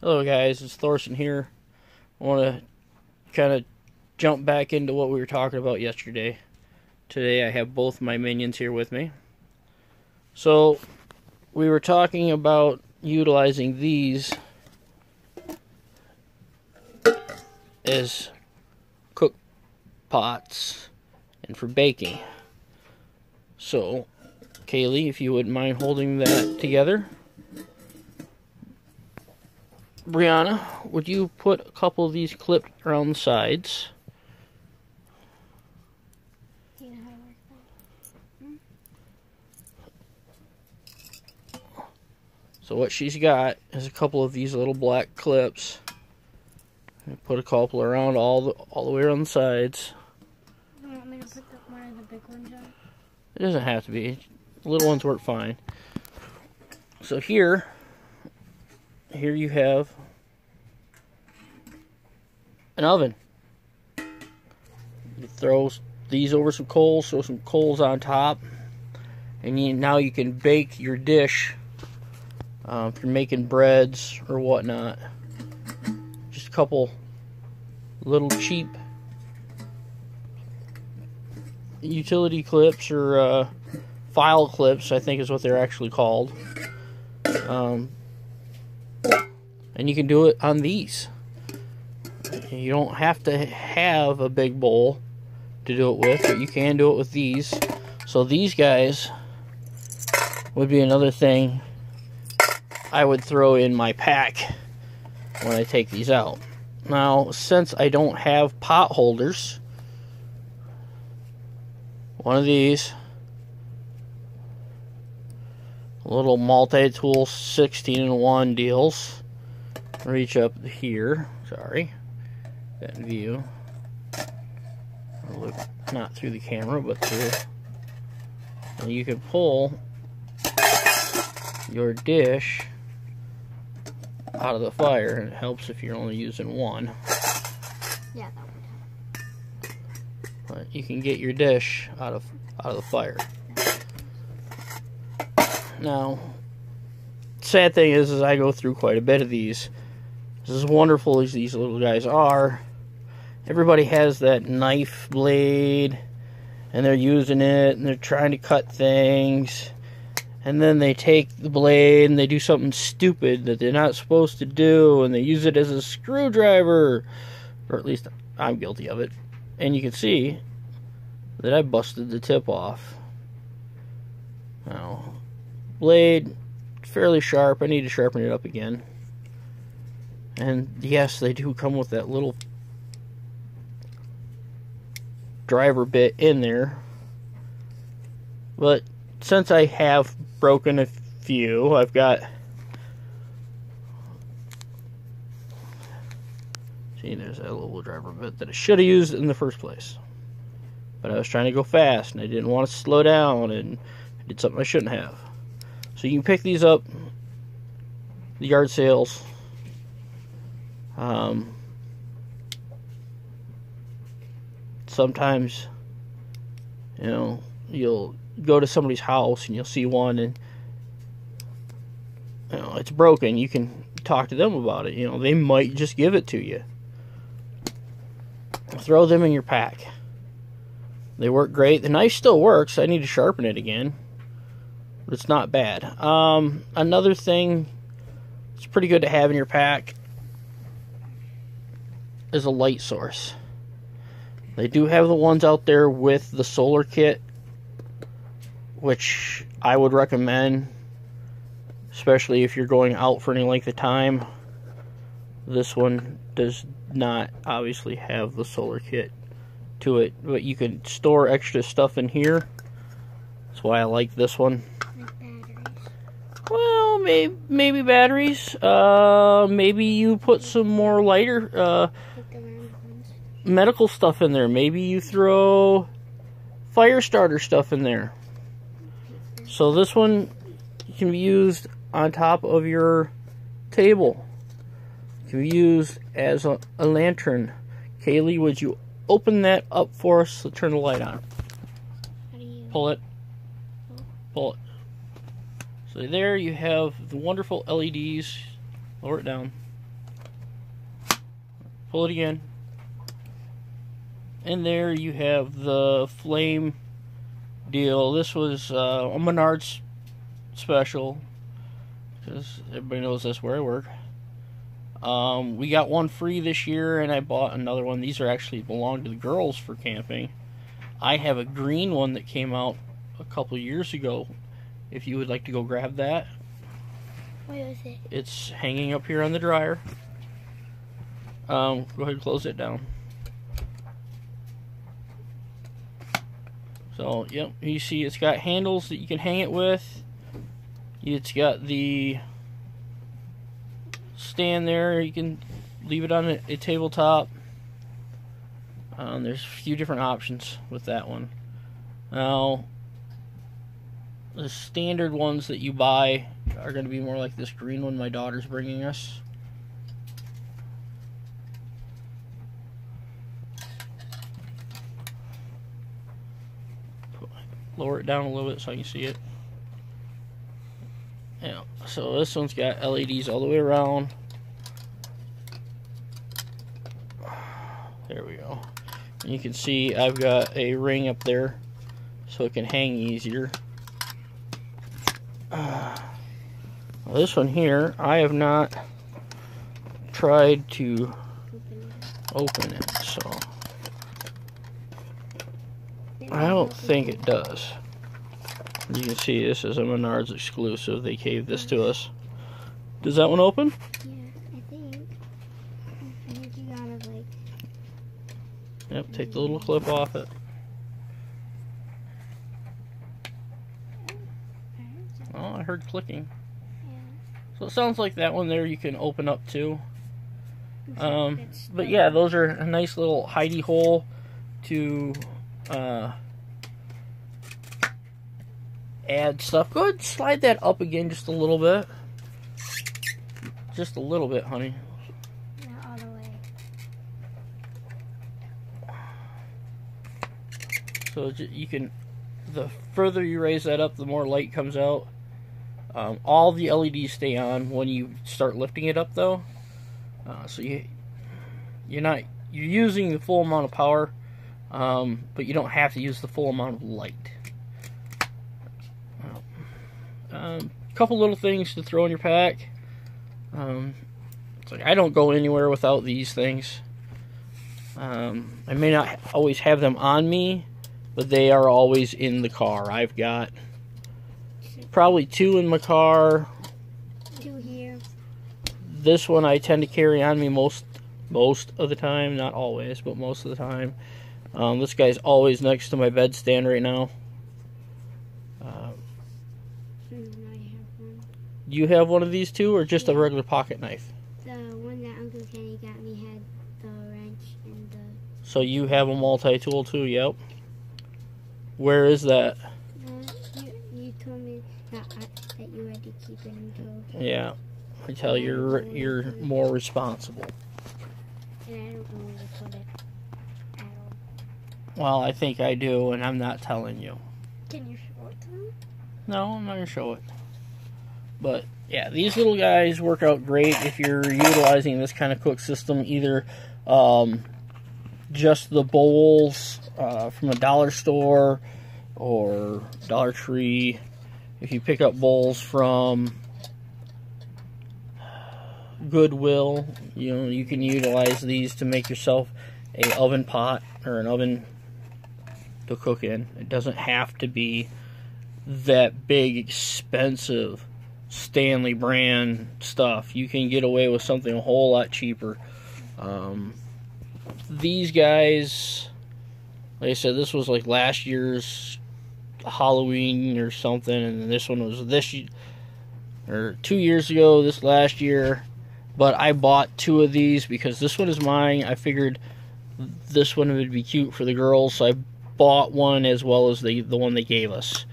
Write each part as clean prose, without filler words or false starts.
Hello guys, it's Thorsten here. I want to kind of jump back into what we were talking about yesterday. Today I have both my minions here with me. So, we were talking about utilizing these as cook pots and for baking. So, Kaylee, if you wouldn't mind holding that together. Brianna, would you put a couple of these clipped around the sides? Do you know how to work that? So what she's got is a couple of these little black clips. Put a couple around all the way around the sides. You want me to put one of the big ones on? It doesn't have to be. The little ones work fine. So here you have an oven. You throw these over some coals, throw some coals on top, and now you can bake your dish if you're making breads or whatnot. Just a couple little cheap utility clips or file clips, I think is what they're actually called. And you can do it on these. You don't have to have a big bowl to do it with, but you can do it with these. So these guys would be another thing I would throw in my pack when I take these out. Now, since I don't have pot holders, one of these little multi-tool 16-in-1 deals reach up here. Sorry, that view. Look, not through the camera, but through. And you can pull your dish out of the fire, and it helps if you're only using one. Yeah, that would help. But you can get your dish out of the fire. Now, sad thing is I go through quite a bit of these. As wonderful as these little guys are, everybody has that knife blade, and they're using it, and they're trying to cut things, and then they take the blade and they do something stupid that they're not supposed to do, and they use it as a screwdriver, or at least I'm guilty of it. And you can see that I busted the tip off. Now, blade, fairly sharp. I need to sharpen it up again. And yes, they do come with that little driver bit in there. But since I have broken a few, I've got... See, there's that little driver bit that I should have used in the first place. But I was trying to go fast, and I didn't want to slow down, and I did something I shouldn't have. So you can pick these up, the yard sales. Sometimes, you know, you'll go to somebody's house and you'll see one and, you know, it's broken. You can talk to them about it. You know, they might just give it to you. Throw them in your pack. They work great. The knife still works. I need to sharpen it again, but it's not bad. Another thing it's pretty good to have in your pack is a light source. They do have the ones out there with the solar kit, which I would recommend, especially if you're going out for any length of time. This one does not obviously have the solar kit to it, but you can store extra stuff in here. That's why I like this one. Like batteries. Well, maybe batteries. Maybe you put some more lighter Like the round ones. medical stuff in there. Maybe you throw fire starter stuff in there. So this one can be used on top of your table. It can be used as a lantern. Kaylee, would you open that up for us to turn the light on? How do you... Pull it. Pull it. So there you have the wonderful LEDs. Lower it down. pull it again. And there you have the flame deal. This was a Menards special, because everybody knows that's where I work. We got one free this year, and I bought another one. These are actually belong to the girls for camping. I have a green one that came out a couple years ago, if you would like to go grab that. Where is it? It's hanging up here on the dryer. Go ahead and close it down. So, yep, you see it's got handles that you can hang it with. It's got the stand there. You can leave it on a tabletop. There's a few different options with that one. Now, the standard ones that you buy are going to be more like this green one my daughter's bringing us. Lower it down a little bit so I can see it. Yeah, so this one's got LEDs all the way around. There we go. And you can see I've got a ring up there so it can hang easier. This one here, I have not tried to open it, so I don't think it does. You can see this is a Menards exclusive. They gave this to us. Does that one open? Yeah, I think. I think you gotta like. Yep, take the little clip off it. Oh, I heard clicking. Yeah. So it sounds like that one there you can open up too. But yeah, those are a nice little hidey hole to add stuff. Go ahead and slide that up again just a little bit. Just a little bit, honey. Not all the way. So you can, the further you raise that up, the more light comes out. All the LEDs stay on when you start lifting it up, though. So you're using the full amount of power, but you don't have to use the full amount of light. A couple little things to throw in your pack. It's like I don't go anywhere without these things. I may not always have them on me, but they are always in the car. I've got probably 2 in my car. 2 here. This one I tend to carry on me most of the time, not always, but most of the time. This guy's always next to my bedstand right now. Do you have one of these too, or just a regular pocket knife? The one that Uncle Kenny got me had the wrench and the... So you have a multi-tool too, yep. Where is that? You told me that you had to keep it until... Yeah, I tell you, you're more responsible. And I don't know where to put it at all. Well, I think I do, and I'm not telling you. Can you show it to me? No, I'm not going to show it. But, yeah, these little guys work out great if you're utilizing this kind of cook system. Either just the bowls from a dollar store or Dollar Tree. If you pick up bowls from Goodwill, you can utilize these to make yourself a oven pot or an oven to cook in. It doesn't have to be that big, expensive Stanley brand stuff. You can get away with something a whole lot cheaper. These guys, like I said, this was like last year's Halloween or something, and this one was this year, or 2 years ago, this last year. But I bought 2 of these because this one is mine. I figured this one would be cute for the girls, so I bought one as well as the one they gave us.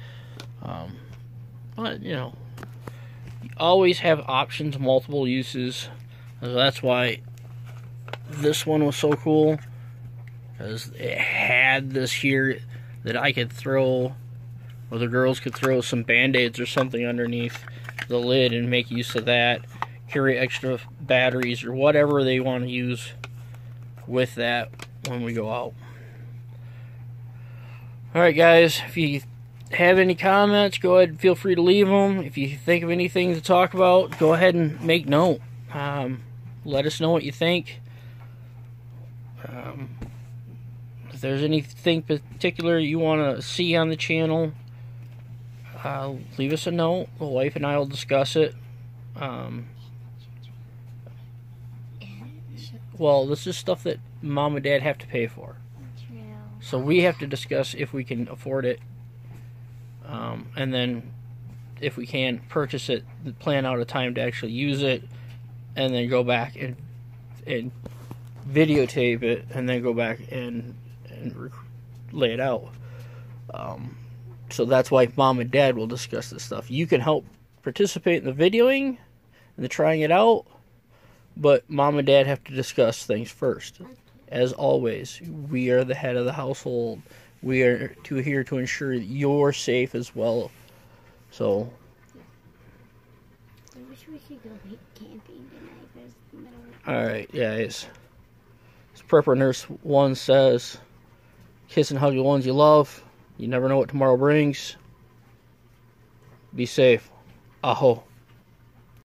But, you always have options, multiple uses. So that's why this one was so cool, because it had this here that I could throw, or the girls could throw some Band-Aids or something underneath the lid and make use of that, carry extra batteries or whatever they want to use with that when we go out. Alright guys, if you have any comments, go ahead and feel free to leave them. If you think of anything to talk about, go ahead and make note. Let us know what you think. If there's anything particular you want to see on the channel, leave us a note. The wife and I will discuss it. Well, this is stuff that Mom and Dad have to pay for. So we have to discuss if we can afford it. And then if we can, purchase it, plan out a time to actually use it, and then go back and videotape it, and then go back and lay it out. So that's why Mom and Dad will discuss this stuff. You can help participate in the videoing and the trying it out, but Mom and Dad have to discuss things first. As always, we are the head of the household. We are here to ensure that you're safe as well. So, I wish we could go camping tonight, but it's the middle of alright, guys. As Prepper Nurse 1 says, kiss and hug the ones you love. You never know what tomorrow brings. Be safe. Aho.